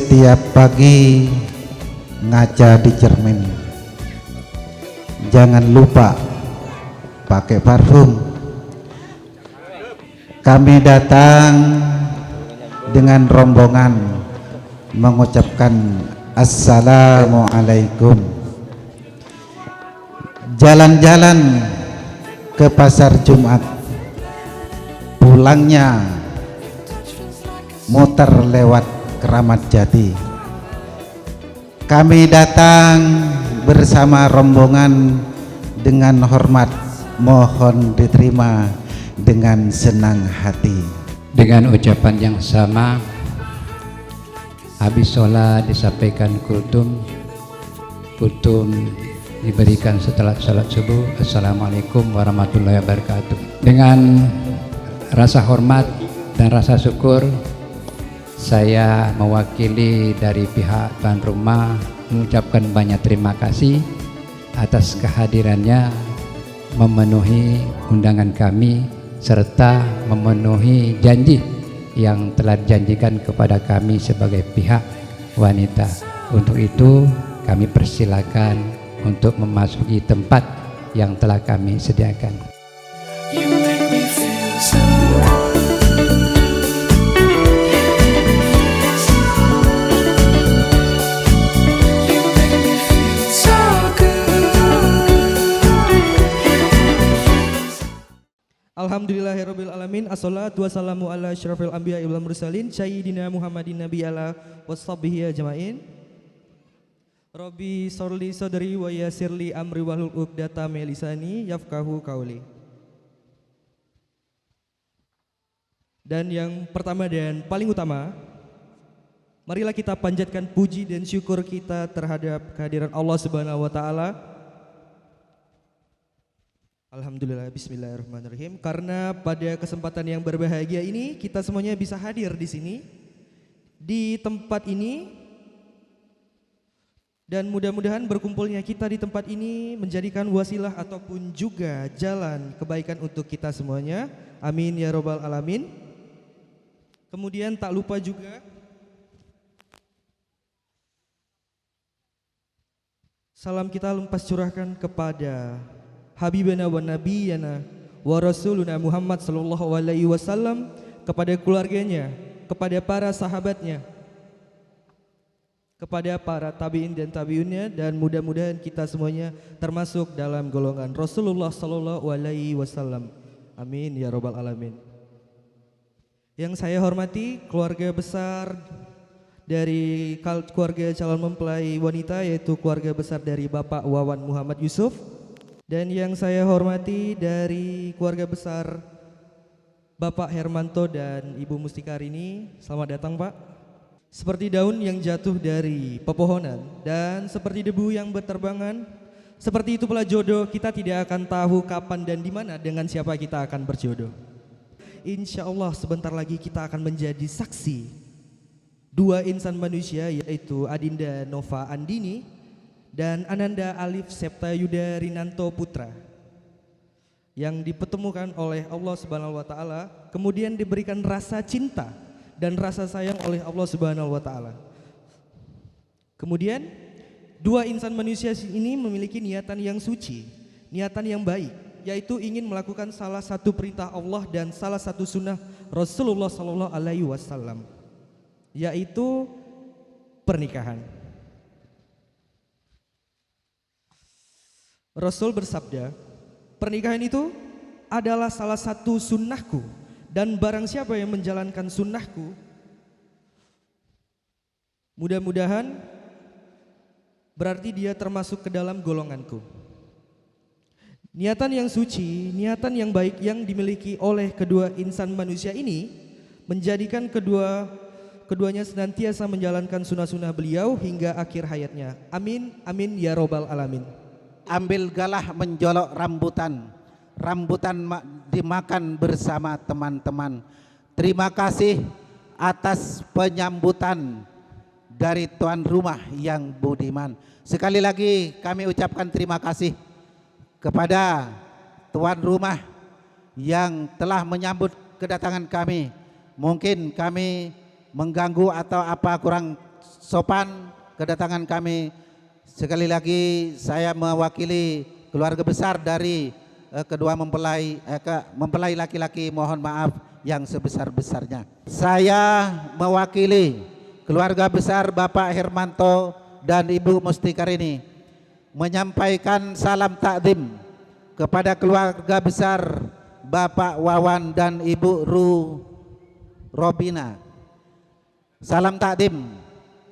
setiap pagi ngaca di cermin. Jangan lupa pakai parfum. Kami datang dengan rombongan mengucapkan Assalamualaikum. Jalan-jalan ke pasar Jumat, pulangnya muter lewat Keramat Jati. Kami datang bersama rombongan dengan hormat, mohon diterima dengan senang hati. Dengan ucapan yang sama, habis sholat disampaikan kultum diberikan setelah sholat subuh. Assalamualaikum warahmatullahi wabarakatuh. Dengan rasa hormat dan rasa syukur, saya mewakili dari pihak tuan rumah mengucapkan banyak terima kasih atas kehadirannya, memenuhi undangan kami serta memenuhi janji yang telah dijanjikan kepada kami sebagai pihak wanita. Untuk itu kami persilakan untuk memasuki tempat yang telah kami sediakan. You make me feel so Alhamdulillahirabbil alamin, assalatu wassalamu ala asyrafil anbiya'i wal mursalin sayyidina Muhammadin nabiyala washabbihi ajmain. Rabbi sholli sadri wa yassirli amri wahlul 'uqdatam min lisani yafqahu qauli. Dan yang pertama dan paling utama, marilah kita panjatkan puji dan syukur kita terhadap kehadiran Allah Subhanahu wa taala. Alhamdulillah, bismillahirrahmanirrahim. Karena pada kesempatan yang berbahagia ini kita semuanya bisa hadir di sini, di tempat ini, dan mudah-mudahan berkumpulnya kita di tempat ini menjadikan wasilah ataupun juga jalan kebaikan untuk kita semuanya. Amin ya robbal alamin. Kemudian tak lupa juga salam kita lepas curahkan kepada Habibana wa Nabiyana wa Rasuluna Muhammad sallallahu alaihi wasallam, kepada keluarganya, kepada para sahabatnya, kepada para tabi'in dan tabi'unnya, dan mudah-mudahan kita semuanya termasuk dalam golongan Rasulullah sallallahu alaihi wasallam. Amin ya rabbal alamin. Yang saya hormati keluarga besar dari keluarga calon mempelai wanita, yaitu keluarga besar dari Bapak Wawan Muhammad Yusuf. Dan yang saya hormati dari keluarga besar Bapak Hermanto dan Ibu Mustikarini, selamat datang Pak. Seperti daun yang jatuh dari pepohonan dan seperti debu yang berterbangan, seperti itu pula jodoh, kita tidak akan tahu kapan dan di mana dengan siapa kita akan berjodoh. Insya Allah sebentar lagi kita akan menjadi saksi dua insan manusia, yaitu Adinda Nova Andini dan Ananda Alif Septa Yuda Rinanto Putra, yang dipertemukan oleh Allah Subhanahu wa taala, kemudian diberikan rasa cinta dan rasa sayang oleh Allah Subhanahu wa taala. Kemudian dua insan manusia ini memiliki niatan yang suci, niatan yang baik, yaitu ingin melakukan salah satu perintah Allah dan salah satu sunnah Rasulullah sallallahu alaihi wasallam, yaitu pernikahan. Rasul bersabda, pernikahan itu adalah salah satu sunnahku, dan barang siapa yang menjalankan sunnahku, mudah-mudahan berarti dia termasuk ke dalam golonganku. Niatan yang suci, niatan yang baik yang dimiliki oleh kedua insan manusia ini menjadikan keduanya senantiasa menjalankan sunnah-sunnah beliau hingga akhir hayatnya. Amin, amin ya robbal alamin. Ambil galah menjolok rambutan, dimakan bersama teman-teman. Terima kasih atas penyambutan dari tuan rumah yang budiman. Sekali lagi kami ucapkan terima kasih kepada tuan rumah yang telah menyambut kedatangan kami. Mungkin kami mengganggu atau apa kurang sopan kedatangan kami. Sekali lagi saya mewakili keluarga besar dari kedua mempelai laki-laki, mohon maaf yang sebesar-besarnya. Saya mewakili keluarga besar Bapak Hermanto dan Ibu Mustikarini menyampaikan salam takdim kepada keluarga besar Bapak Wawan dan Ibu Robina. Salam takdim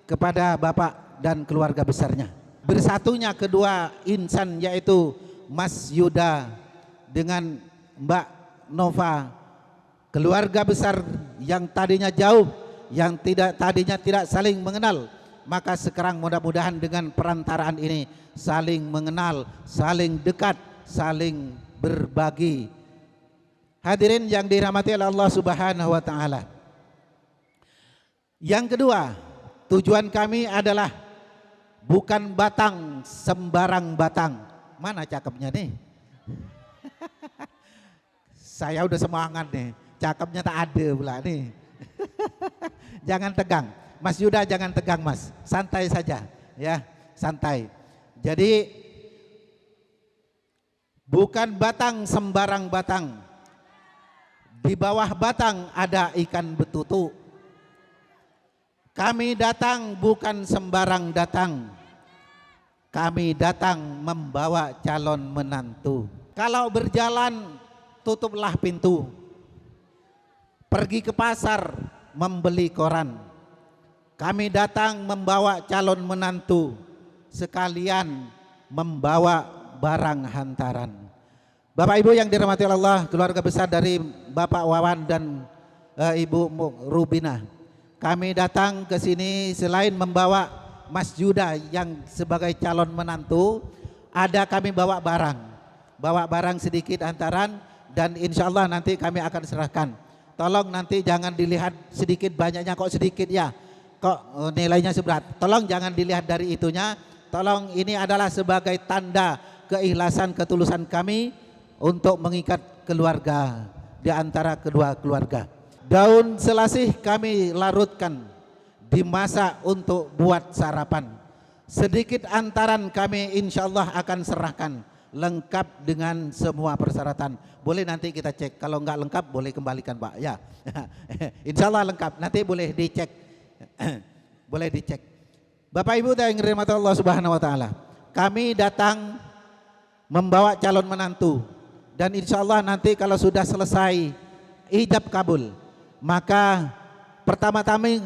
kepada Bapak dan keluarga besarnya. Bersatunya kedua insan yaitu Mas Yuda dengan Mbak Nova, keluarga besar yang tadinya jauh, yang tadinya tidak saling mengenal, maka sekarang mudah-mudahan dengan perantaraan ini saling mengenal, saling dekat, saling berbagi. Hadirin yang dirahmati oleh Allah Subhanahu wa taala. Yang kedua, tujuan kami adalah bukan batang sembarang batang. Mana cakepnya nih? Saya udah semangat nih, cakepnya tak ada pula nih. Jangan tegang, Mas Yuda, jangan tegang Mas, santai saja ya, santai. Jadi bukan batang sembarang batang. Di bawah batang ada ikan betutu. Kami datang bukan sembarang datang. Kami datang membawa calon menantu. Kalau berjalan tutuplah pintu. Pergi ke pasar membeli koran. Kami datang membawa calon menantu, sekalian membawa barang hantaran. Bapak Ibu yang dirahmati Allah, keluarga besar dari Bapak Wawan dan Ibu Rubina, kami datang ke sini selain membawa Mas Yuda yang sebagai calon menantu, ada kami bawa barang sedikit hantaran, dan insya Allah nanti kami akan serahkan. Tolong nanti jangan dilihat sedikit banyaknya, kok sedikit ya, kok nilainya seberat. Tolong jangan dilihat dari itunya. Tolong, ini adalah sebagai tanda keikhlasan ketulusan kami untuk mengikat keluarga di antara kedua keluarga. Daun selasih kami larutkan, dimasak untuk buat sarapan. Sedikit antaran kami insya Allah akan serahkan, lengkap dengan semua persyaratan. Boleh nanti kita cek, kalau enggak lengkap boleh kembalikan Pak ya. Insya Allah lengkap, nanti boleh dicek. Boleh dicek. Bapak Ibu yang dirahmati Allah Subhanahu wa taala, kami datang membawa calon menantu, dan insya Allah nanti kalau sudah selesai ijab kabul, maka pertama-tama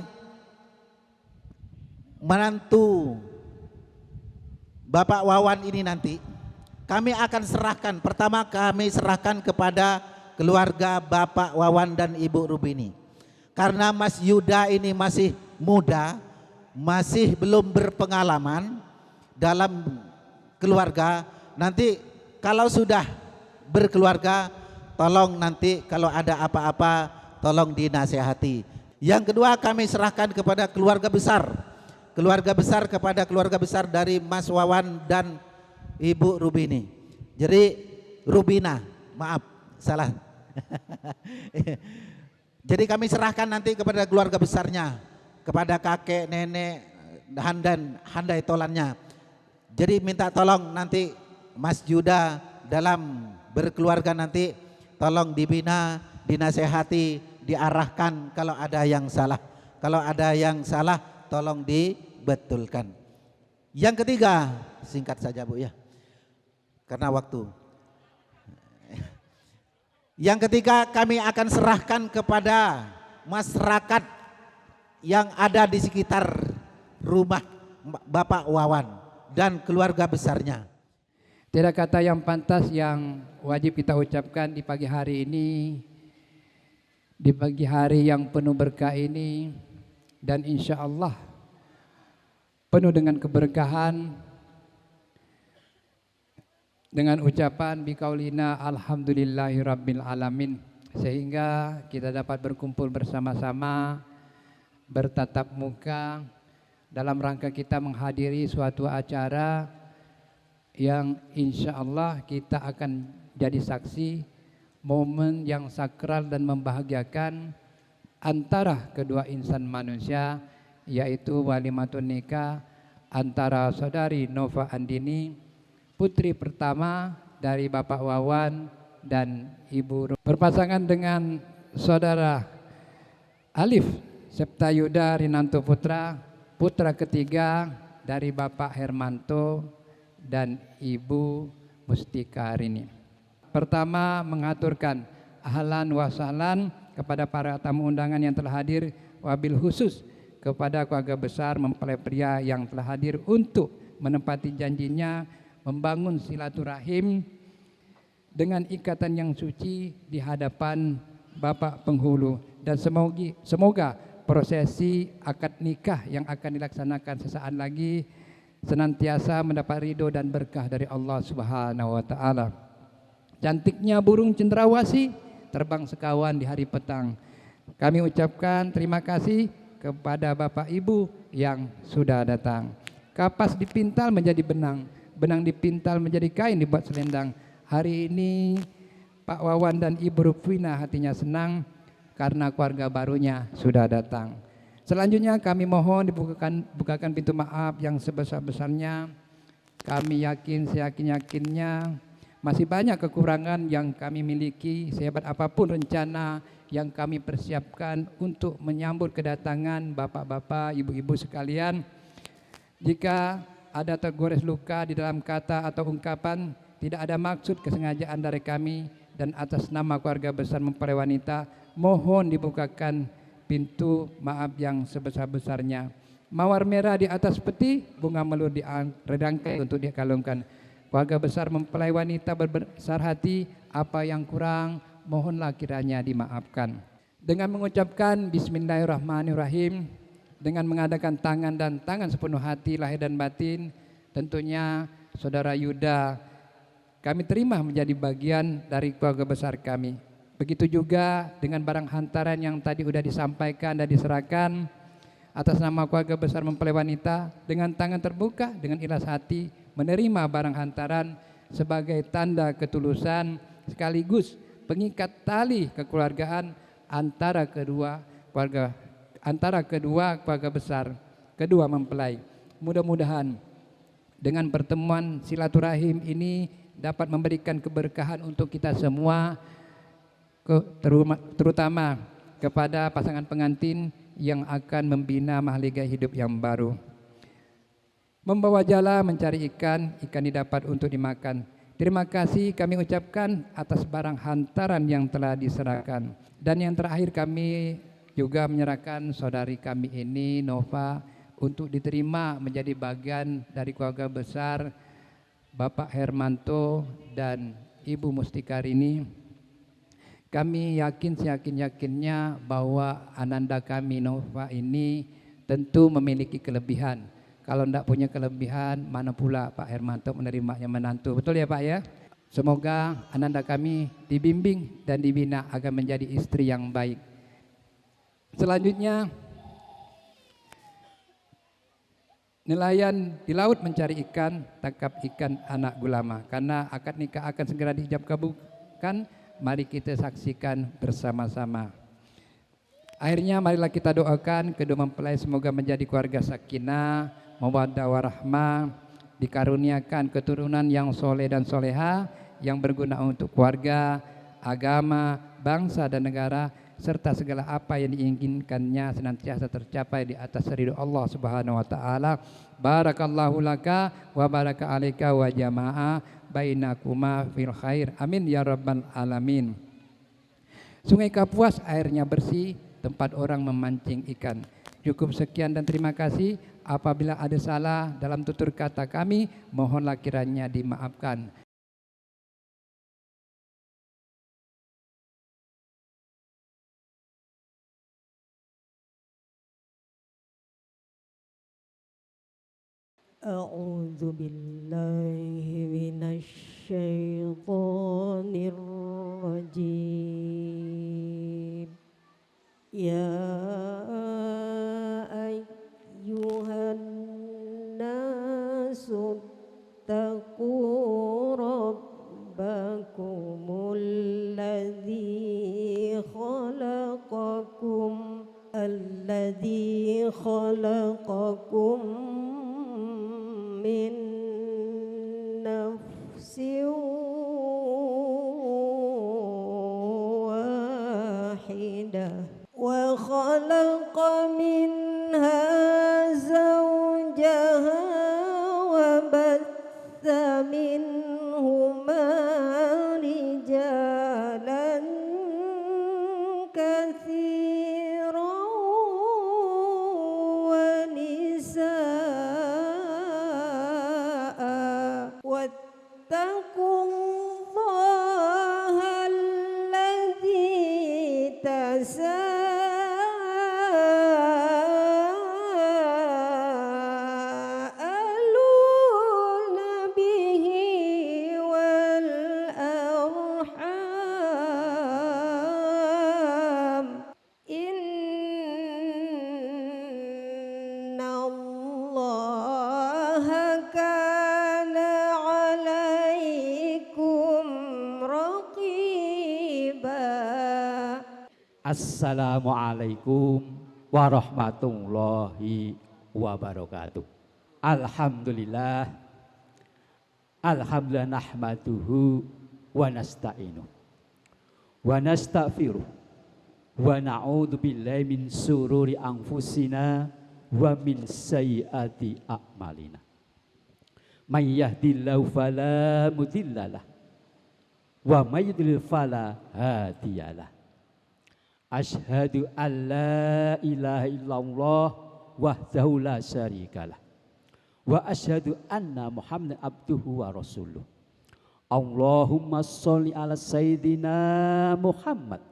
menantu Bapak Wawan ini nanti kami akan serahkan, pertama kami serahkan kepada keluarga Bapak Wawan dan Ibu Rubini. Karena Mas Yuda ini masih muda, masih belum berpengalaman dalam keluarga. Nanti kalau sudah berkeluarga, tolong nanti kalau ada apa-apa tolong dinasehati. Yang kedua, kami serahkan kepada keluarga besar kepada keluarga besar dari Mas Wawan dan Ibu Rubini. Jadi Rubina, maaf salah. Jadi kami serahkan nanti kepada keluarga besarnya, kepada kakek, nenek, dan handai tolannya. Jadi minta tolong nanti Mas Yuda dalam berkeluarga nanti tolong dibina, dinasehati, diarahkan kalau ada yang salah. Kalau ada yang salah tolong dibetulkan. Yang ketiga, singkat saja Bu ya, karena waktu. Yang ketiga, kami akan serahkan kepada masyarakat yang ada di sekitar rumah Bapak Wawan dan keluarga besarnya. Tidak kata yang pantas yang wajib kita ucapkan di pagi hari ini, di pagi hari yang penuh berkah ini, dan insya Allah penuh dengan keberkahan, dengan ucapan biqaulina alhamdulillahirabbil alamin, sehingga kita dapat berkumpul bersama-sama, bertatap muka dalam rangka kita menghadiri suatu acara yang insya Allah kita akan jadi saksi momen yang sakral dan membahagiakan antara kedua insan manusia, yaitu walimatun nikah antara saudari Nova Andini, putri pertama dari Bapak Wawan dan Ibu berpasangan dengan saudara Alif Septayuda Rinanto Putra, putra ketiga dari Bapak Hermanto dan Ibu Mustika Rini. Pertama, mengaturkan ahlan wa sahlan kepada para tamu undangan yang telah hadir, wabil khusus kepada keluarga besar mempelai pria yang telah hadir untuk menepati janjinya membangun silaturahim dengan ikatan yang suci di hadapan Bapak Penghulu, dan semoga prosesi akad nikah yang akan dilaksanakan sesaat lagi senantiasa mendapat ridho dan berkah dari Allah Subhanahu wa taala. Cantiknya burung cendrawasih terbang sekawan di hari petang. Kami ucapkan terima kasih kepada Bapak Ibu yang sudah datang. Kapas dipintal menjadi benang, benang dipintal menjadi kain dibuat selendang. Hari ini Pak Wawan dan Ibu Rufina hatinya senang karena keluarga barunya sudah datang. Selanjutnya kami mohon bukakan pintu maaf yang sebesar-besarnya. Kami yakin, seyakin-yakinnya masih banyak kekurangan yang kami miliki, sehebat apapun rencana yang kami persiapkan untuk menyambut kedatangan bapak-bapak, ibu-ibu sekalian. Jika ada tergores luka di dalam kata atau ungkapan, tidak ada maksud kesengajaan dari kami, dan atas nama keluarga besar mempelai wanita, mohon dibukakan pintu maaf yang sebesar-besarnya. Mawar merah di atas peti, bunga melur di redangkai untuk dikalungkan. Keluarga besar mempelai wanita berbesar hati, apa yang kurang mohonlah kiranya dimaafkan. Dengan mengucapkan bismillahirrahmanirrahim, dengan mengadakan tangan dan tangan sepenuh hati lahir dan batin, tentunya saudara Yuda kami terima menjadi bagian dari keluarga besar kami. Begitu juga dengan barang hantaran yang tadi sudah disampaikan dan diserahkan atas nama keluarga besar mempelai wanita, dengan tangan terbuka, dengan ikhlas hati menerima barang hantaran sebagai tanda ketulusan sekaligus pengikat tali kekeluargaan antara kedua keluarga besar kedua mempelai. Mudah-mudahan dengan pertemuan silaturahim ini dapat memberikan keberkahan untuk kita semua, terutama kepada pasangan pengantin yang akan membina mahligai hidup yang baru. Membawa jala mencari ikan, ikan didapat untuk dimakan. Terima kasih kami ucapkan atas barang hantaran yang telah diserahkan. Dan yang terakhir kami juga menyerahkan saudari kami ini, Nova, untuk diterima menjadi bagian dari keluarga besar Bapak Hermanto dan Ibu Mustika Rini. Kami yakin seyakin-yakinnya bahwa ananda kami Nova ini tentu memiliki kelebihan. Kalau tidak punya kelebihan, mana pula Pak Hermanto menerimanya menantu. Betul ya Pak ya? Semoga ananda kami dibimbing dan dibina agar menjadi istri yang baik. Selanjutnya, nelayan di laut mencari ikan, tangkap ikan anak gulama. Karena akad nikah akan segera diijab kabulkan, mari kita saksikan bersama-sama. Akhirnya marilah kita doakan kedua mempelai semoga menjadi keluarga sakinah, mawaddah warahmah, dikaruniakan keturunan yang soleh dan soleha, yang berguna untuk keluarga, agama, bangsa dan negara, serta segala apa yang diinginkannya senantiasa tercapai di atas ridho Allah Subhanahu wa taala. Barakallahu laka wa baraka alaika wa jama'a bainakuma fil khair. Amin ya rabbal alamin. Sungai Kapuas airnya bersih, tempat orang memancing ikan. Cukup sekian dan terima kasih. Apabila ada salah dalam tutur kata kami, mohonlah kiranya dimaafkan. A'udzu billahi minasy syaithanir rajim. Ya ayyuhan nasu taqu rabbakumul ladzi khalaqakum واتقوا الله الذي تساءلون به والأرحام إن الله كان عليكم رقيبا. Assalamualaikum warahmatullahi wabarakatuh. Alhamdulillah nahmaduhu wa nasta'inuh wa nastaghfiruh wa na'udzu billahi min sururi anfusina wa min sayyiati a'malina. May yahdihillahu fala mudhillalah wa may yudlil fala hadiyalah. Asyhadu an la ilaha illallah wahdahu la syarikalah wa asyhadu anna Muhammadan abduhu wa rasuluh. Allahumma sholli ala sayyidina Muhammad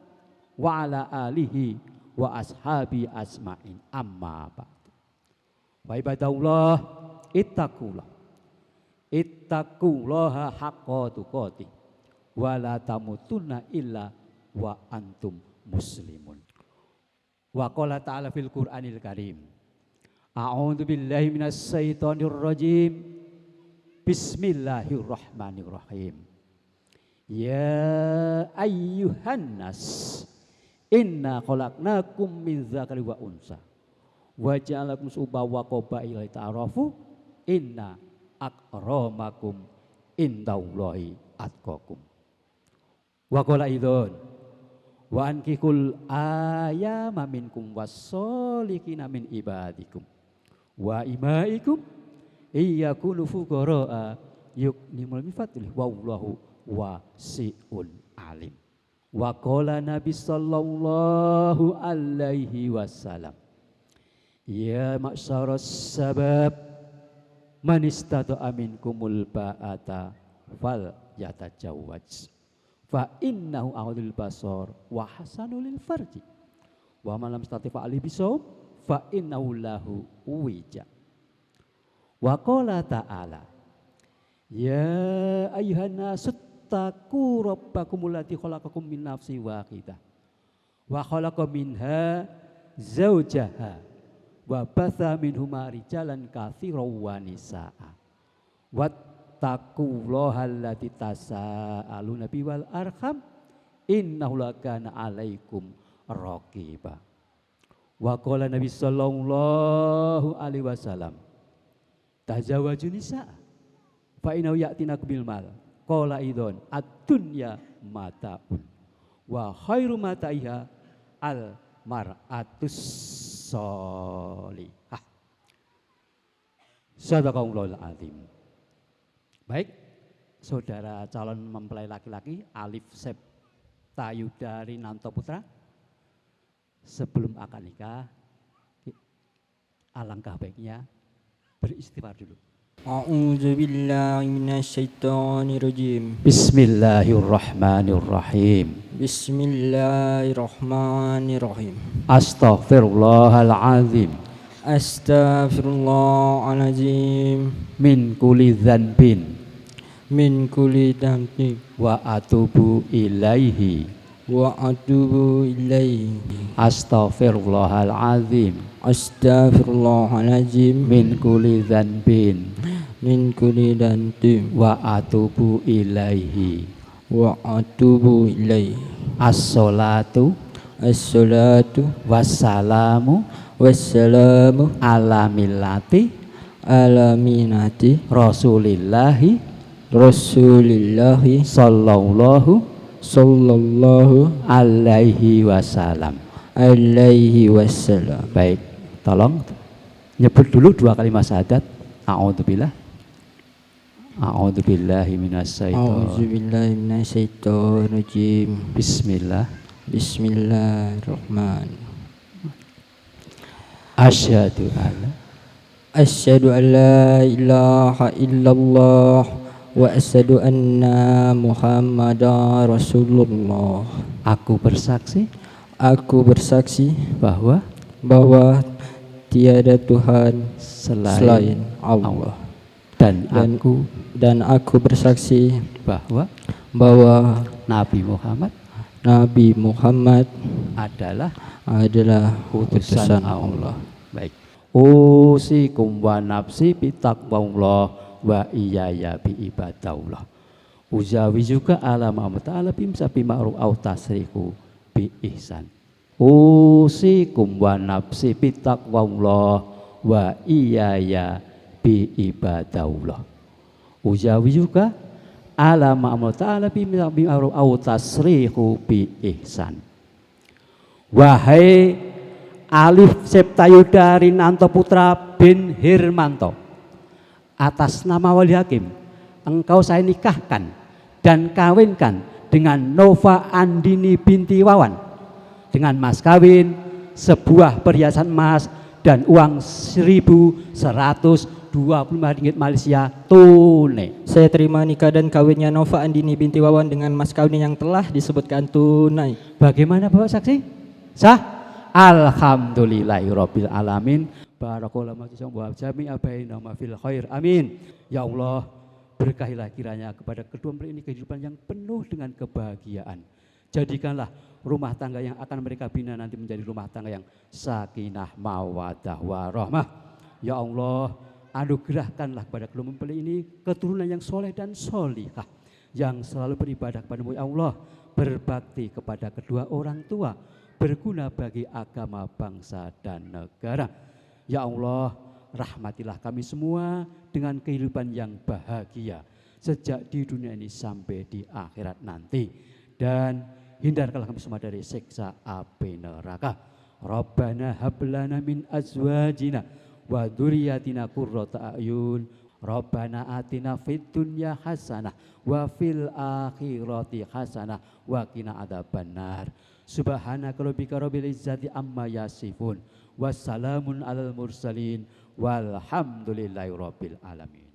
wa ala alihi wa ashabi asma'in, amma ba'du. Wa ibadallah ittaqullaha haqqa tuqatih wa la tamutunna illa wa antum muslimun. Wa qala ta'ala fil Qur'anil Karim, a'udzu billahi minas syaitonir rajim. Bismillahirrahmanirrahim. Ya ayyuhan nas inna khalaqnakum min dzakari wa unsa wa ja'alakum syu'uban wa qabaila ta'arafu inna akramakum indallahi atqakum. Wa qala idzon wa ankihul ayama minkum wasolihina min ibadikum wa imaikum iyakunu fuqara'a yughnihimul min fadlih wallahu wasi'un alim. Wa qala Nabi sallallahu alaihi wasallam, ya ma'syaras sabab man istata'a minkumul ba'ata fal yatajawwaj fa innahu a'udul basar wa hasanul farji wa man lam yastati fa ali bisawm fa innahu lahu wija. Wa qala ta'ala, ya ayyuhan nasu taqu rabbakumul ladzi khalaqakum min nafsin wahidah wa khalaqa minha zawjaha wa batha minhuma rijalan katsiran wa nisaa wattaqullaha allati tasaaluna bihi wal arham innahu lakana 'alaikum raqiba. Wa qala Nabi sallallahu alaihi wasallam, tazawwajun nisaa fa innahu ya'tina bil mal qala idon ad-dunya mataun wa khairu mataiha al mar'atus sholihah. Sadaqallahul azim. Baik, saudara calon mempelai laki-laki Alif Septa Yudari Nanto Putra, sebelum akad nikah alangkah baiknya beristighfar dulu. A'udzu billahi minasyaitonir rajim. Bismillahirrahmanirrahim. Bismillahirrahmanirrahim. Astaghfirullahalazim. Astaghfirullahalazim. Min kulli dzanbin Min kulli dhanbin wa atubu ilaihi. wa atubu ilaihi. Astaghfirullahalazim. Astaghfirullahalazim. Min kulli dzanbin Min kulli dhanbin wa atubu ilaihi. wa atubu ilaihi. As-salatu As-salatu wassalamu wassalamu ala millati ala minati Rasulillahi Rasulillahi sallallahu alaihi wasallam. alaihi wasallam. Baik, tolong nyebut dulu 2 kalimat syahadat. A'udzubillahi A'udzubillahi minasyaitonir rajim. Bismillah. Bismillahirrahmanirrahim. Asyhadu an Asyhadu an la ilaha illallah wa asyhadu anna Muhammadar Rasulullah. Aku bersaksi Aku bersaksi bahwa bahwa tiada Tuhan selain Allah. dan Dan aku bersaksi bahwa bahwa Nabi Muhammad Nabi Muhammad adalah utusan Allah. Baik. Usikum wa nafsi bitaqwallah wa iyaya bi ibadallah. Uzawi juga ala Muhammad ta'ala bimsa bima'ruf au tasriku bi ihsan. Usikum wa nafsi bitaqwallah wa iyaya bi ibadallah. Uzawi juga ala Muhammad ta'ala bimsa bima'ruf au tasriku bi ihsan. Wahai Alif Septayuda Rinanto Putra bin Hirmanto, atas nama Wali Hakim engkau saya nikahkan dan kawinkan dengan Nova Andini binti Wawan dengan mas kawin sebuah perhiasan emas dan uang 1.125 ringgit Malaysia tunai. Saya terima nikah dan kawinnya Nova Andini binti Wawan dengan mas kawin yang telah disebutkan tunai. Bagaimana Bapak saksi? Sah? Alhamdulillahirabbil alamin. Barakallahu wa jami'a bainahuma fil khair. Amin. Ya Allah, berkahilah kiranya kepada kedua mempelai ini kehidupan yang penuh dengan kebahagiaan. Jadikanlah rumah tangga yang akan mereka bina nanti menjadi rumah tangga yang sakinah mawaddah warahmah. Ya Allah, anugerahkanlah kepada kedua mempelai ini keturunan yang soleh dan solihah, yang selalu beribadah kepada-Mu ya Allah, berbakti kepada kedua orang tua, berguna bagi agama, bangsa, dan negara. Ya Allah, rahmatilah kami semua dengan kehidupan yang bahagia sejak di dunia ini sampai di akhirat nanti. Dan hindarkanlah kami semua dari siksa api neraka. Rabbana hablana min azwajina wa dzurriyyatina qurrata a'yun. Rabbana atina fid dunya hasanah wa fil akhirati hasanah wa qina adzabannar. Subhanaka rabbika rabbil izzati amma yasifun. Wassalamun alal mursalin. Walhamdulillahi rabbil alamin.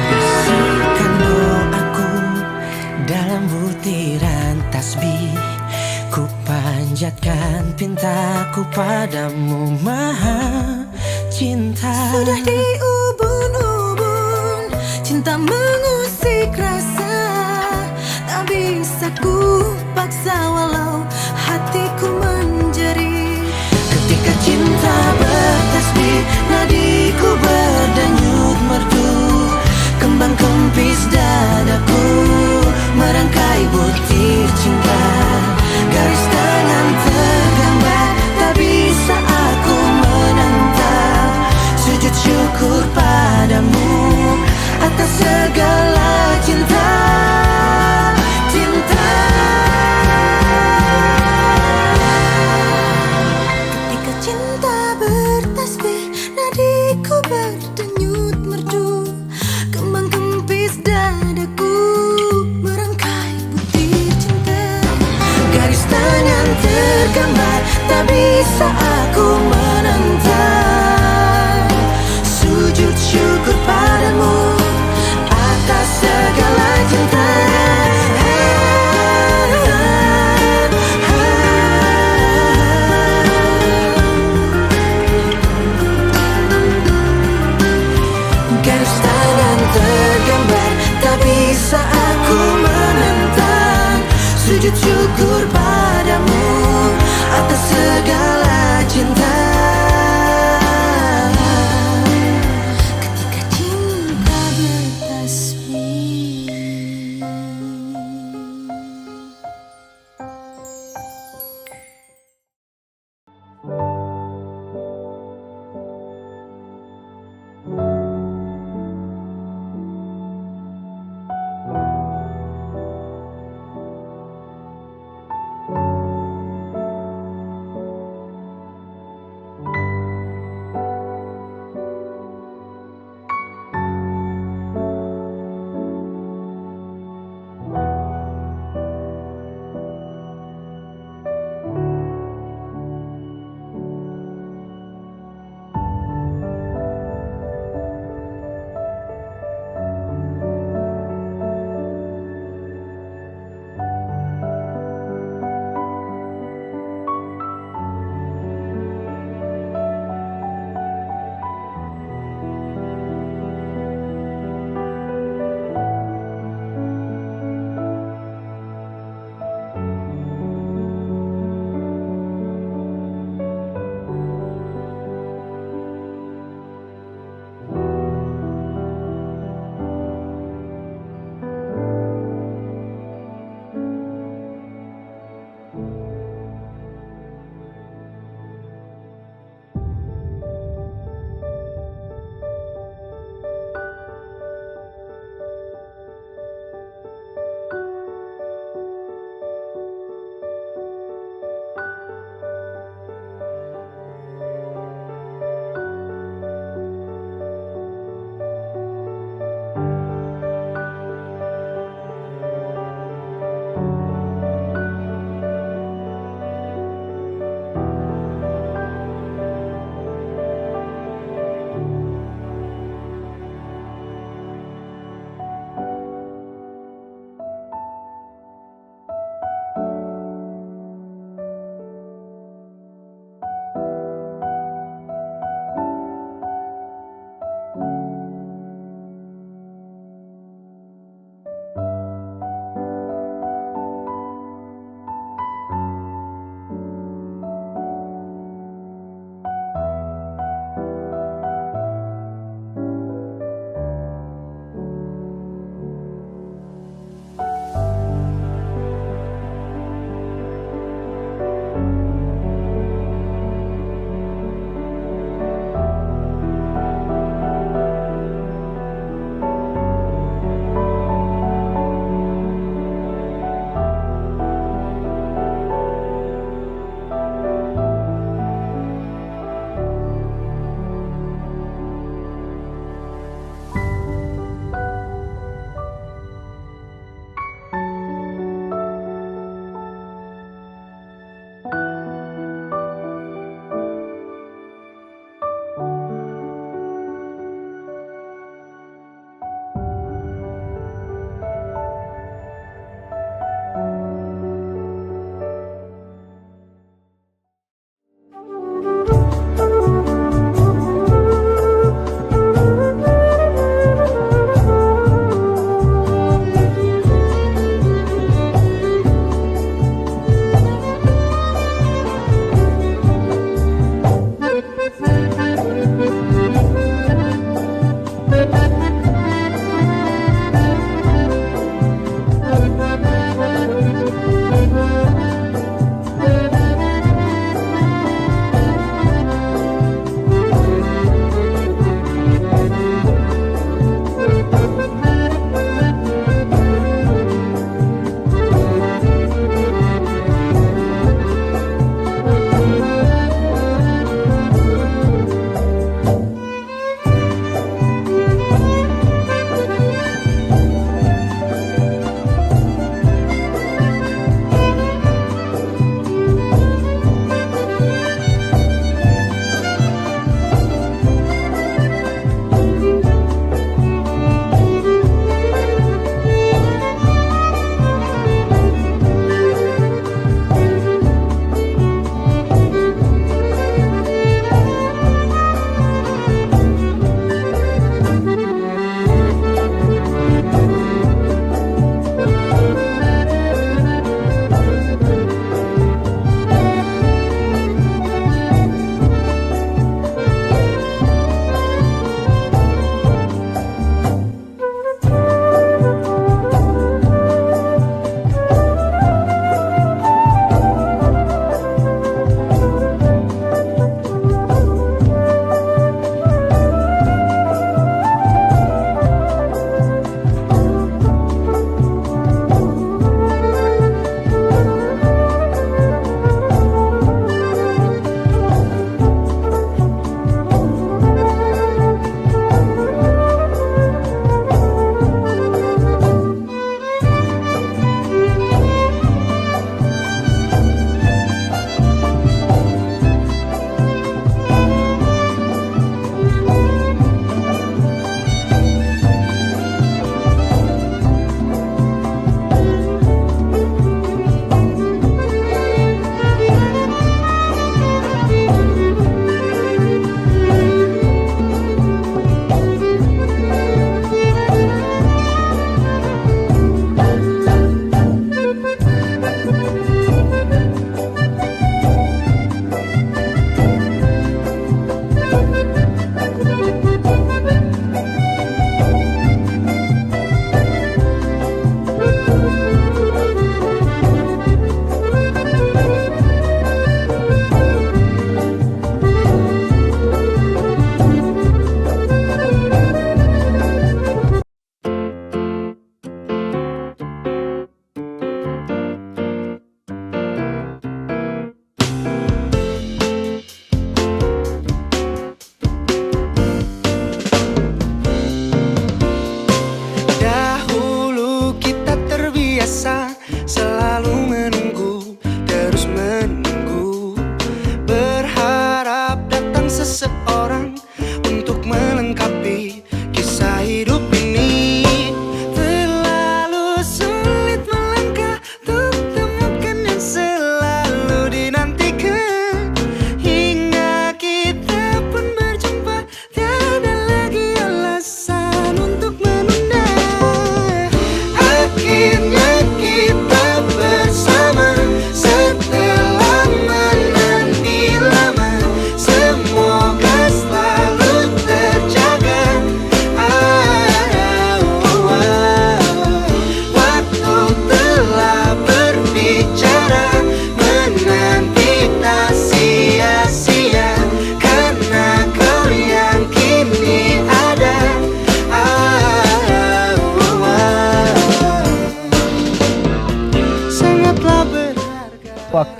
Bisikan doaku dalam butiran tasbih, ku panjatkan pintaku padamu maha cinta. Sudah diubun-ubun, cinta mengusik rasa, tak bisa ku paksa walau hatiku menjerit. Ketika cinta bertasbih, nadiku berdenyut merdu, kembang kempis dadaku merangkai butir cinta. Garis tangan tergambar, tak bisa aku menentang. Sujud syukur padamu atas segala cinta. Ketika cinta bertasbih, nadiku berdenyut merdu, kembang kempis dadaku merangkai butir cinta. Garis tangan tergambar, tak bisa aku menentang. Sujud syukur padamu atas segala cinta. Garis tangan tergambar, tak bisa aku menentang. Sujud syukur padamu atas segala cinta. Ketika cinta bertasbih.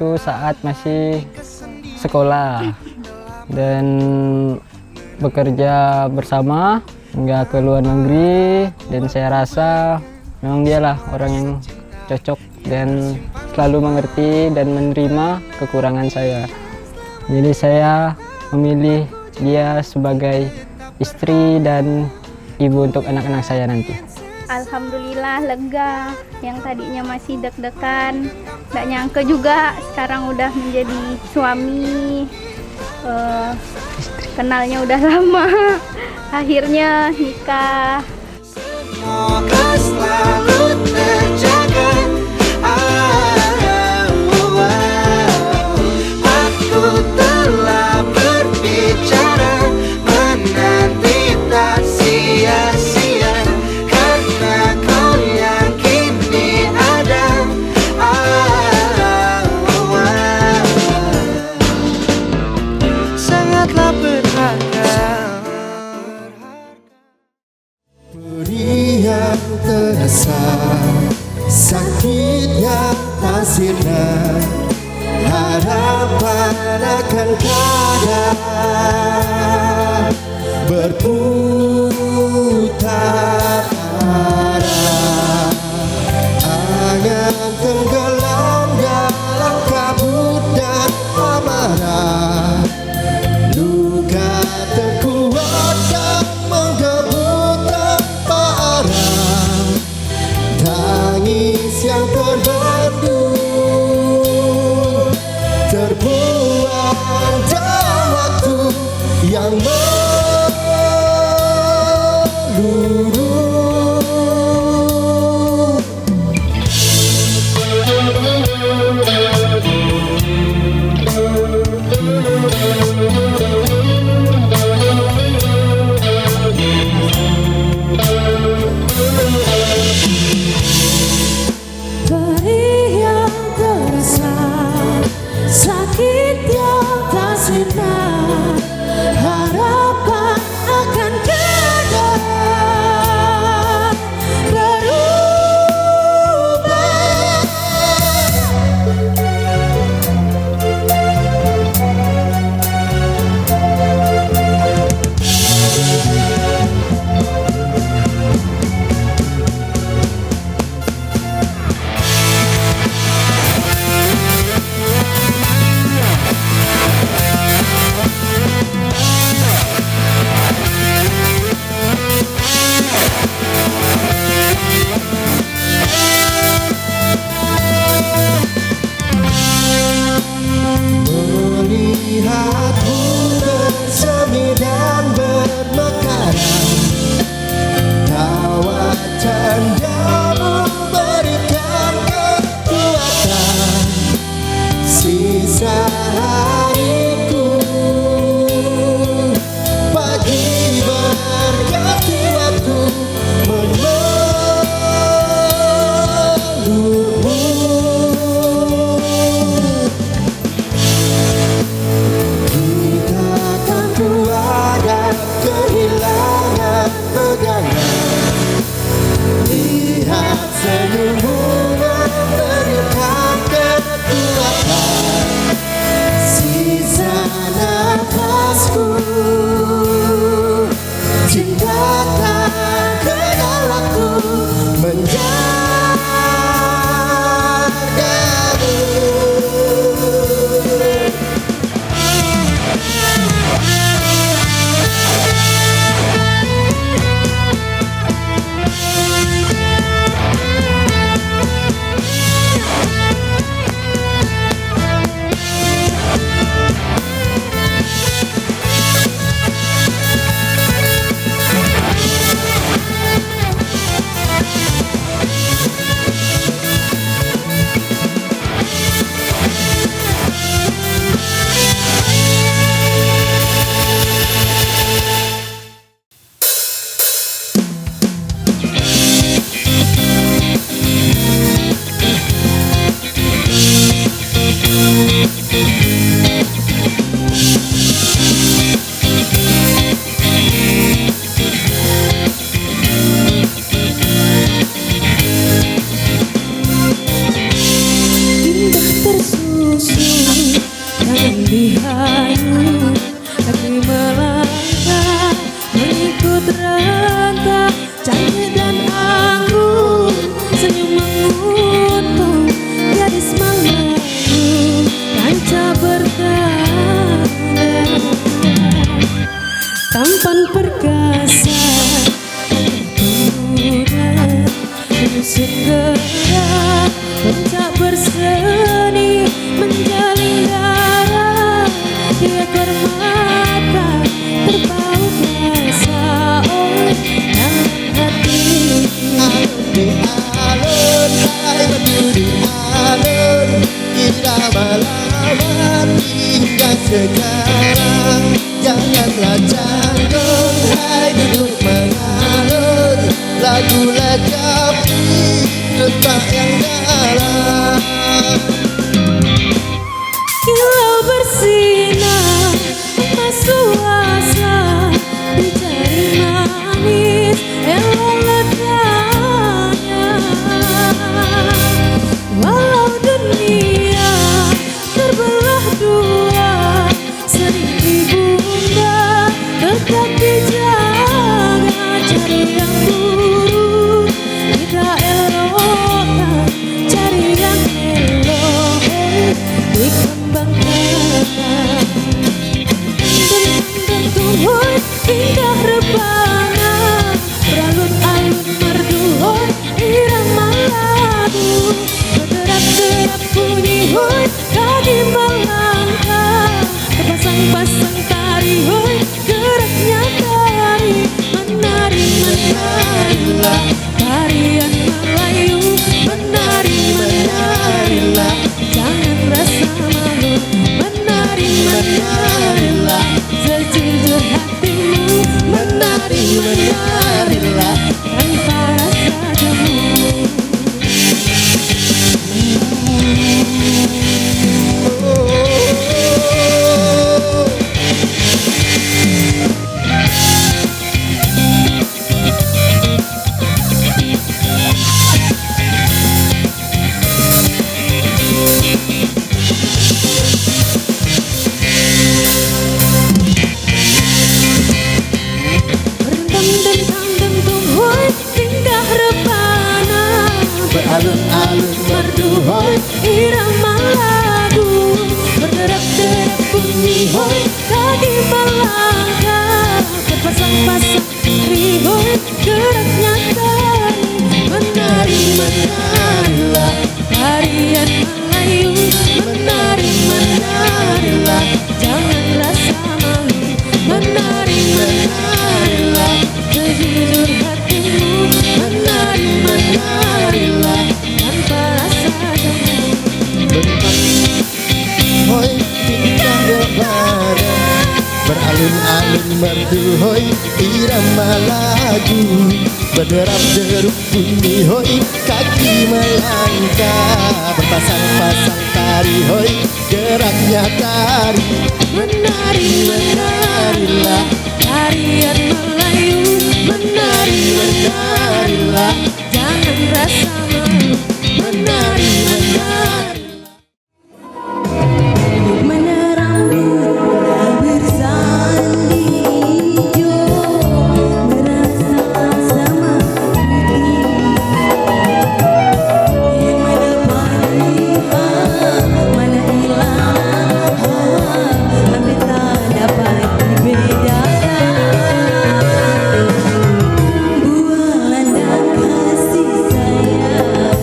itu saat masih sekolah dan bekerja bersama hingga ke luar negeri, dan saya rasa memang dialah orang yang cocok dan selalu mengerti dan menerima kekurangan saya. Jadi saya memilih dia sebagai istri dan ibu untuk anak-anak saya nanti. Alhamdulillah lega, yang tadinya masih deg-degan, gak nyangka juga sekarang udah menjadi suami. Kenalnya udah lama, akhirnya nikah. Semoga selalu terjaga. Aku telah berbicara, menanti tak sia-sia, karena kau yang kini ada. Sangatlah berharga. Beri yang terasa, sakit yang tak sirna, harapan akan kada berputar arah. Angan tenggelam dalam kabut dan amarah, luka terkuat dan menggebu tanpa arah. Tangis yang terhembus terbuang dalam waktu yang melulu. Beri yang terasa, sakit yang tak sinar, harapan akan kada berubah. tampan perkasa pemuda segera puncak berseni menjalin darah di ekor mata terpaut rasa dalam hati. Alun di alun, hai batu di alun, irama lama hingga sekarang. Janganlah canggung, hai duduk mengalun, lagu lekapi retak yang dalam. Kilau bersinar emas suasa di jari manis elok letaknya. Walau dunia terbelah dua, sering ibunda tetap dijaga. Cari yang buruk kita elokkan, cari yang elok dikembangkan. Tentuhoi indah rebana, beralun-alun merdu hoi irama lagu, berderap-derap bunyi hoi kaki melangkah, terpasang-pasang tari hoi geraknya tari, menari-menarilah tarian Melayu, menari-menarilah jangan rasa malu, menari-menarilah sejujur hatimu, menari-menarilah tanpa rasa jemu. Beralun-alun merdu hoi irama lagu, berderap-derap bunyi hoi kaki melangkah, terpasang-pasang tari hoi geraknya tari, menari-menarilah tarian Melayu, menari-menarilah jangan rasa malu, menari-menarilah sejujur hatimu, menari-menarilah tanpa rasa jemu. hoi tingkah rebana, beralun-alun merdu hoi irama lagu, berderap-derap bunyi hoi kaki melangkah, berpasang-pasang tari hoi geraknya tari, Menari-menarilah tarian Melayu, menari-menarilah jangan rasa malu, menari-menarilah. Menerang buta bersanding hijau, merasa sama putih, mana palihan, mana hilang, hampir tak dapat dibedakan. Bulan dan kasih sayang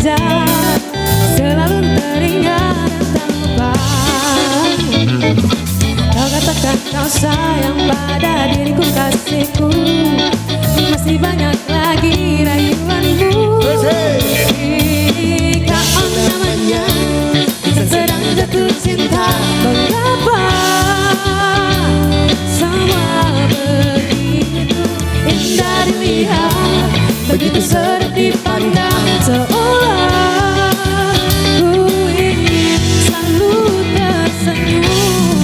saja selalu teringat tak lupa. Kau katakan kau sayang pada diriku kasihku, masih banyak lagi rayuanmu. Jika namanya insan sedang jatuh cinta, mengapa semua begitu indah dilihat, begitu sedap dipandang, seolah ku ingin selalu tersenyum,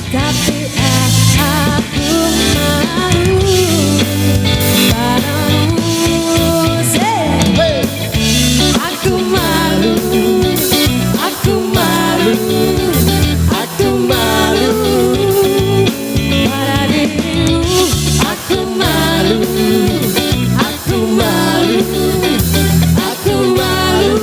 tapi aku malu padamu. Aku malu, aku malu, aku malu pada dirimu. Aku malu, aku malu, aku malu.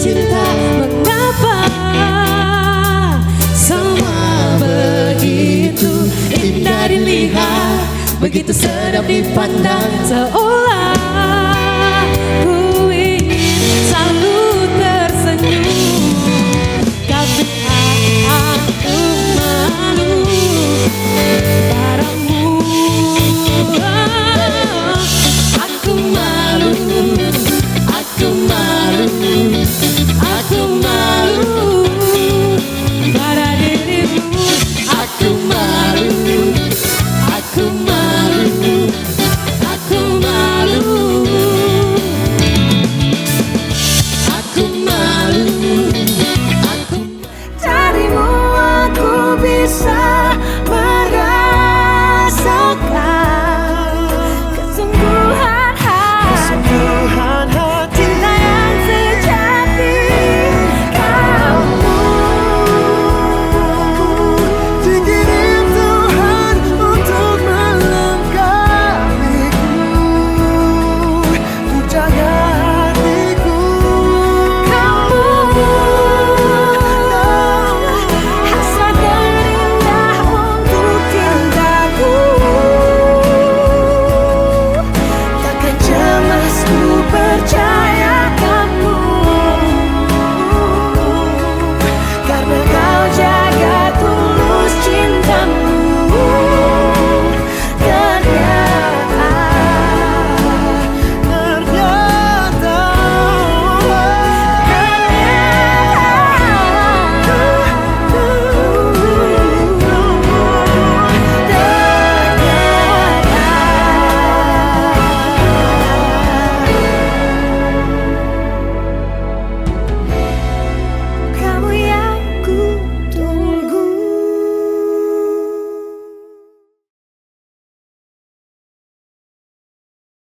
Cinta, mengapa semua begitu indah dilihat, begitu sedap dipandang,